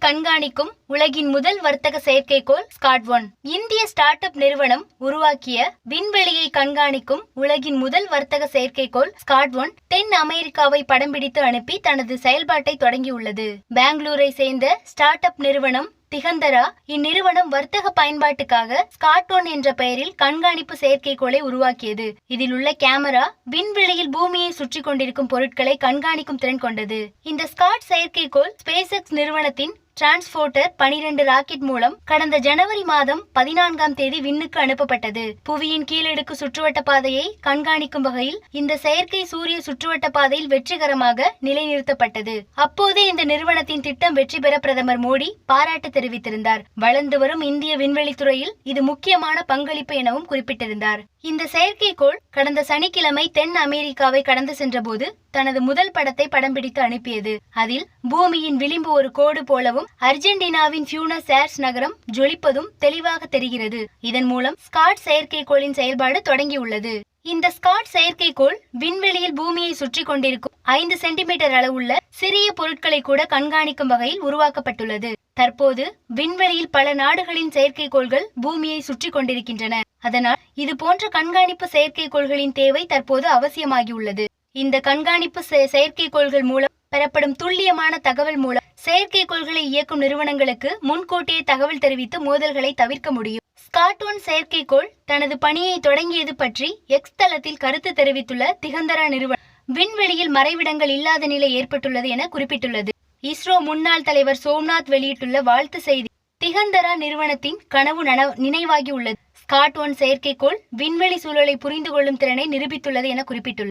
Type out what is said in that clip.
கண்காணிக்கும் உலகின் முதல் வர்த்தக செயற்கைக்கோள் ஸ்காட்-1. இந்திய ஸ்டார்ட் அப் நிறுவனம் உருவாக்கிய விண்வெளியை கண்காணிக்கும் உலகின் முதல் வர்த்தக செயற்கைக்கோள் ஸ்காட்-1 தென் அமெரிக்காவை படம் பிடித்து அனுப்பி தனது செயல்பாட்டை தொடங்கியுள்ளது. பெங்களூரை சேர்ந்த ஸ்டார்ட் அப் நிறுவனம் திகந்தரா இந்நிறுவனம் வர்த்தக பயன்பாட்டுக்காக ஸ்காட்-1 என்ற பெயரில் கண்காணிப்பு செயற்கைக்கோளை உருவாக்கியது. இதில் உள்ள கேமரா விண்வெளியில் பூமியை சுற்றி கொண்டிருக்கும் பொருட்களை கண்காணிக்கும் திறன் கொண்டது. இந்த ஸ்காட் செயற்கைக்கோள் ஸ்பேஸ்எக்ஸ் நிறுவனத்தின் டிரான்ஸ்போர்ட்டர் 12 ராக்கெட் மூலம் கடந்த ஜனவரி மாதம் 14ஆம் தேதி விண்ணுக்கு அனுப்பப்பட்டது. புவியின் கீழடுக்கு சுற்றுவட்ட பாதையை கண்காணிக்கும் வகையில் இந்த செயற்கை சூரிய சுற்றுவட்ட பாதையில் வெற்றிகரமாக நிலைநிறுத்தப்பட்டது. அப்போதே இந்த நிறுவனத்தின் திட்டம் வெற்றி பெற பிரதமர் மோடி பாராட்டு தெரிவித்திருந்தார். வளர்ந்து வரும் இந்திய விண்வெளி துறையில் இது முக்கியமான பங்களிப்பு எனவும் குறிப்பிட்டிருந்தார். இந்த செயற்கைக்கோள் கடந்த சனிக்கிழமை தென் அமெரிக்காவை கடந்து சென்றபோது தனது முதல் படத்தை படம் பிடித்து அனுப்பியது. அதில் பூமியின் விளிம்பு ஒரு கோடு போலவும் அர்ஜென்டினாவின் பியூனஸ் ஏர்ஸ் நகரம் ஜொலிப்பதும் தெளிவாக தெரிகிறது. இதன் மூலம் ஸ்காட் செயற்கைக்கோளின் செயல்பாடு தொடங்கியுள்ளது. இந்த ஸ்காட் செயற்கைக்கோள் விண்வெளியில் பூமியை சுற்றி கொண்டிருக்கும் 5 சென்டிமீட்டர் அளவுள்ள சிறிய பொருட்களை கூட கண்காணிக்கும் வகையில் உருவாக்கப்பட்டுள்ளது. தற்போது விண்வெளியில் பல நாடுகளின் செயற்கைக்கோள்கள் பூமியை சுற்றி கொண்டிருக்கின்றன. அதனால் இது போன்ற கண்காணிப்பு செயற்கைக்கோள்களின் தேவை தற்போது அவசியமாகியுள்ளது. இந்த கண்காணிப்பு செயற்கைக்கோள்கள் மூலம் பெறப்படும் துல்லியமான தகவல் மூலம் செயற்கைக்கோள்களை இயக்கும் நிறுவனங்களுக்கு முன்கூட்டியே தகவல் தெரிவித்து மோதல்களை தவிர்க்க முடியும். ஸ்காட்-1 செயற்கைக்கோள் தனது பணியை தொடங்கியது பற்றி எக்ஸ் தளத்தில் கருத்து தெரிவித்துள்ள திகந்தரா நிறுவனம் விண்வெளியில் மறைவிடங்கள் இல்லாத நிலை ஏற்பட்டுள்ளது என குறிப்பிட்டுள்ளது. இஸ்ரோ முன்னாள் தலைவர் சோம்நாத் வெளியிட்டுள்ள வாழ்த்து செய்தி திகந்தரா நிறுவனத்தின் கனவு நினைவாகி உள்ளது. ஸ்காட்-1 செயற்கைக்கோள் விண்வெளி சூழலை புரிந்து கொள்ளும் திறனை நிரூபித்துள்ளது என குறிப்பிட்டுள்ளது.